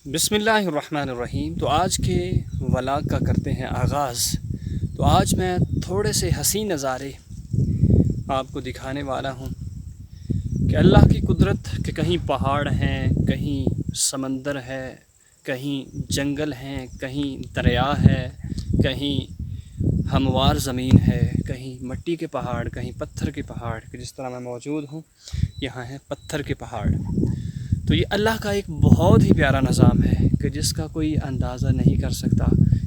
بسم اللہ الرحمن الرحیم۔ تو آج کے ولاگ کا کرتے ہیں آغاز۔ تو آج میں تھوڑے سے حسین نظارے آپ کو دکھانے والا ہوں کہ اللہ کی قدرت کہ کہیں پہاڑ ہیں، کہیں سمندر ہے، کہیں جنگل ہیں، کہیں دریا ہے، کہیں ہموار زمین ہے، کہیں مٹی کے پہاڑ، کہیں پتھر کے پہاڑ، کہ جس طرح میں موجود ہوں یہاں ہے پتھر کے پہاڑ۔ تو یہ اللہ کا ایک بہت ہی پیارا نظام ہے کہ جس کا کوئی اندازہ نہیں کر سکتا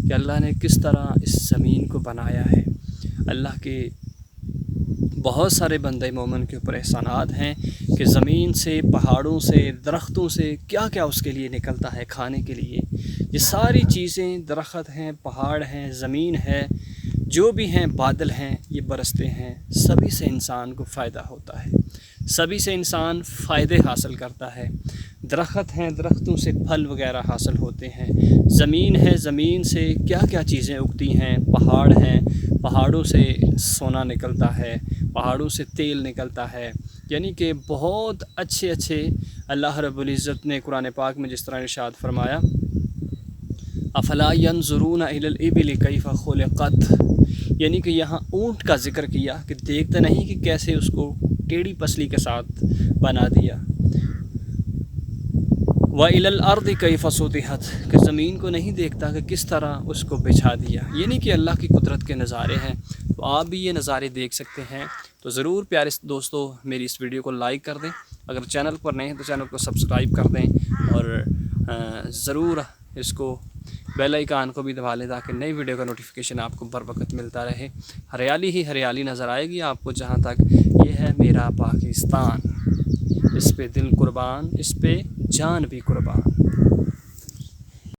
کہ اللہ نے کس طرح اس زمین کو بنایا ہے۔ اللہ کے بہت سارے بندے مومن کے اوپر احسانات ہیں کہ زمین سے، پہاڑوں سے، درختوں سے کیا کیا اس کے لیے نکلتا ہے کھانے کے لیے۔ یہ ساری چیزیں، درخت ہیں، پہاڑ ہیں، زمین ہے، جو بھی ہیں، بادل ہیں، یہ برستے ہیں، سبھی سے انسان کو فائدہ ہوتا ہے، سبھی سے انسان فائدے حاصل کرتا ہے۔ درخت ہیں، درختوں سے پھل وغیرہ حاصل ہوتے ہیں، زمین ہے، زمین سے کیا کیا چیزیں اگتی ہیں، پہاڑ ہیں، پہاڑوں سے سونا نکلتا ہے، پہاڑوں سے تیل نکلتا ہے۔ یعنی کہ بہت اچھے اللہ رب العزت نے قرآن پاک میں جس طرح ارشاد فرمایا، افلا ينظرون الى الابل کیف خلقت، یعنی کہ یہاں اونٹ کا ذکر کیا کہ دیکھتے نہیں کہ کیسے اس کو ٹیڑھی پسلی کے ساتھ بنا دیا۔ وَإِلَى الْأَرْضِ كَيْفَ سُطِحَتْ، کہ زمین کو نہیں دیکھتا کہ کس طرح اس کو بچھا دیا۔ یعنی کہ اللہ کی قدرت کے نظارے ہیں، تو آپ بھی یہ نظارے دیکھ سکتے ہیں۔ تو ضرور پیارے دوستو میری اس ویڈیو کو لائک کر دیں، اگر چینل پر نئے ہیں تو چینل کو سبسکرائب کر دیں، اور ضرور اس کو بیل آئیکن کو بھی دبا لیں تاکہ نئی ویڈیو کا نوٹیفیکیشن آپ کو بر وقت ملتا رہے۔ ہریالی ہی ہریالی نظر آئے گی آپ کو جہاں تک۔ یہ ہے میرا پاکستان، اس پہ دل قربان، اس پہ جان بھی قربان۔